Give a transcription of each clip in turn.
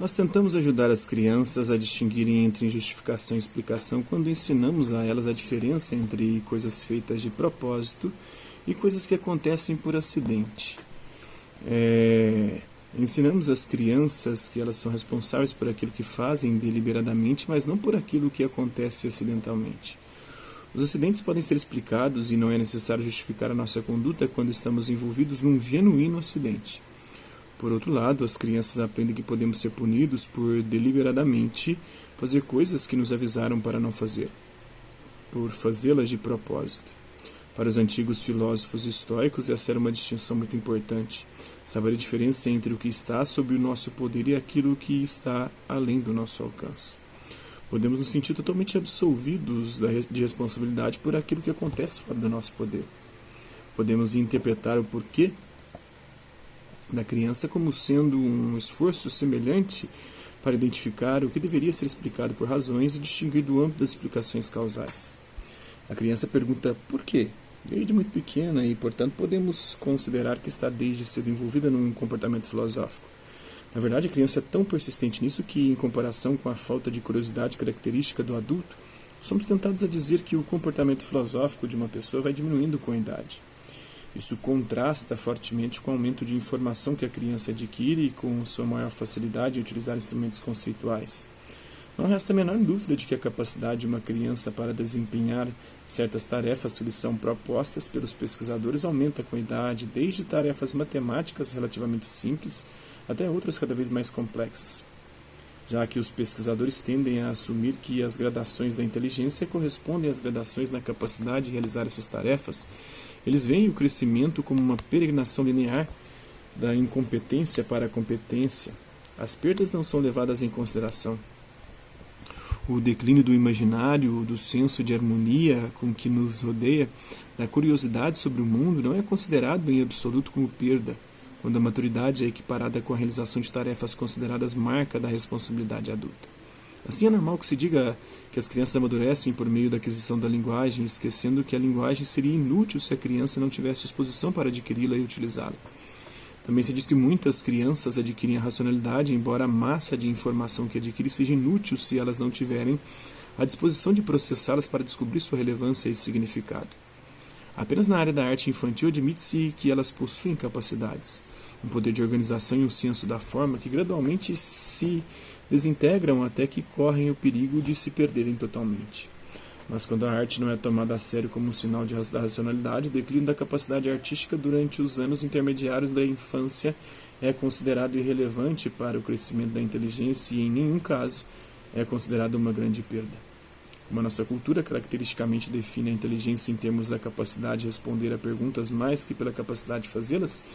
Nós tentamos ajudar as crianças a distinguirem entre justificação e explicação quando ensinamos a elas a diferença entre coisas feitas de propósito e coisas que acontecem por acidente. Ensinamos às crianças que elas são responsáveis por aquilo que fazem deliberadamente, mas não por aquilo que acontece acidentalmente. Os acidentes podem ser explicados e não é necessário justificar a nossa conduta quando estamos envolvidos num genuíno acidente. Por outro lado, as crianças aprendem que podemos ser punidos por deliberadamente fazer coisas que nos avisaram para não fazer, por fazê-las de propósito. Para os antigos filósofos estoicos, essa era uma distinção muito importante. Saber a diferença entre o que está sob o nosso poder e aquilo que está além do nosso alcance. Podemos nos sentir totalmente absolvidos de responsabilidade por aquilo que acontece fora do nosso poder. Podemos interpretar o porquê da criança como sendo um esforço semelhante para identificar o que deveria ser explicado por razões e distinguir do âmbito das explicações causais. A criança pergunta por quê, desde muito pequena, e portanto podemos considerar que está desde cedo envolvida num comportamento filosófico. Na verdade, a criança é tão persistente nisso que, em comparação com a falta de curiosidade característica do adulto, somos tentados a dizer que o comportamento filosófico de uma pessoa vai diminuindo com a idade. Isso contrasta fortemente com o aumento de informação que a criança adquire e com sua maior facilidade em utilizar instrumentos conceituais. Não resta a menor dúvida de que a capacidade de uma criança para desempenhar certas tarefas que lhes são propostas pelos pesquisadores aumenta com a idade, desde tarefas matemáticas relativamente simples até outras cada vez mais complexas. Já que os pesquisadores tendem a assumir que as gradações da inteligência correspondem às gradações na capacidade de realizar essas tarefas, eles veem o crescimento como uma peregrinação linear da incompetência para a competência. As perdas não são levadas em consideração. O declínio do imaginário, do senso de harmonia com que nos rodeia, da curiosidade sobre o mundo, não é considerado em absoluto como perda, quando a maturidade é equiparada com a realização de tarefas consideradas marca da responsabilidade adulta. Assim é normal que se diga que as crianças amadurecem por meio da aquisição da linguagem, esquecendo que a linguagem seria inútil se a criança não tivesse disposição para adquiri-la e utilizá-la. Também se diz que muitas crianças adquirem a racionalidade, embora a massa de informação que adquire seja inútil se elas não tiverem a disposição de processá-las para descobrir sua relevância e significado. Apenas na área da arte infantil admite-se que elas possuem capacidades, um poder de organização e um senso da forma que gradualmente se desintegram até que correm o perigo de se perderem totalmente. Mas quando a arte não é tomada a sério como um sinal da racionalidade, o declínio da capacidade artística durante os anos intermediários da infância é considerado irrelevante para o crescimento da inteligência e, em nenhum caso, é considerado uma grande perda. Como a nossa cultura caracteristicamente define a inteligência em termos da capacidade de responder a perguntas mais que pela capacidade de fazê-las,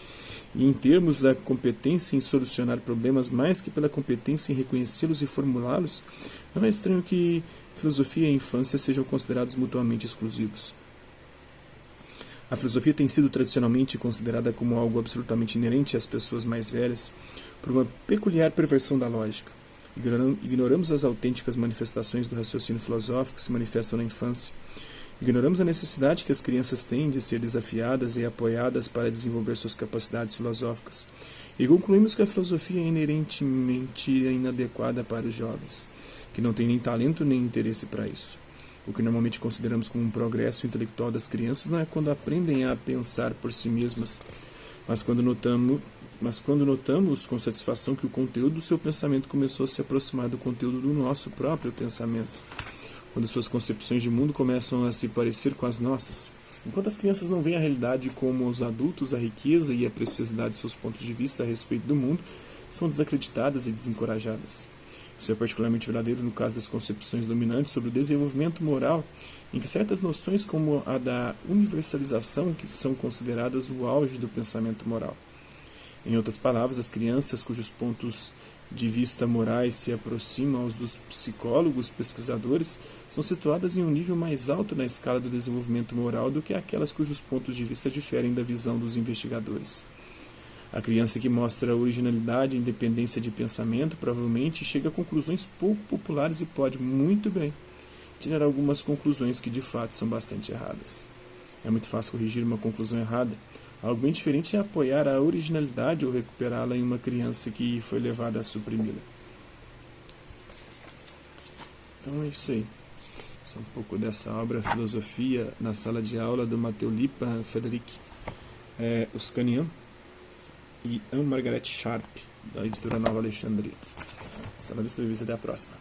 e em termos da competência em solucionar problemas mais que pela competência em reconhecê-los e formulá-los, não é estranho que filosofia e infância sejam considerados mutuamente exclusivos. A filosofia tem sido tradicionalmente considerada como algo absolutamente inerente às pessoas mais velhas por uma peculiar perversão da lógica. Ignoramos as autênticas manifestações do raciocínio filosófico que se manifestam na infância. Ignoramos a necessidade que as crianças têm de ser desafiadas e apoiadas para desenvolver suas capacidades filosóficas. E concluímos que a filosofia é inerentemente inadequada para os jovens, que não têm nem talento nem interesse para isso. O que normalmente consideramos como um progresso intelectual das crianças não é quando aprendem a pensar por si mesmas, mas quando notamos com satisfação que o conteúdo do seu pensamento começou a se aproximar do conteúdo do nosso próprio pensamento, quando suas concepções de mundo começam a se parecer com as nossas. Enquanto as crianças não veem a realidade como os adultos, a riqueza e a preciosidade de seus pontos de vista a respeito do mundo são desacreditadas e desencorajadas. Isso é particularmente verdadeiro no caso das concepções dominantes sobre o desenvolvimento moral, em que certas noções como a da universalização que são consideradas o auge do pensamento moral. Em outras palavras, as crianças cujos pontos de vista morais se aproximam aos dos psicólogos pesquisadores são situadas em um nível mais alto na escala do desenvolvimento moral do que aquelas cujos pontos de vista diferem da visão dos investigadores. A criança que mostra originalidade e independência de pensamento provavelmente chega a conclusões pouco populares e pode, muito bem, tirar algumas conclusões que de fato são bastante erradas. É muito fácil corrigir uma conclusão errada. Algo bem diferente é apoiar a originalidade ou recuperá-la em uma criança que foi levada a suprimi-la. Então é isso aí. Isso é um pouco dessa obra Filosofia na Sala de Aula do Matteo Lipa, Frederic Oskanian e Anne Margaret Sharp, da editora Nova Alexandria. Essa é a vista, até a próxima.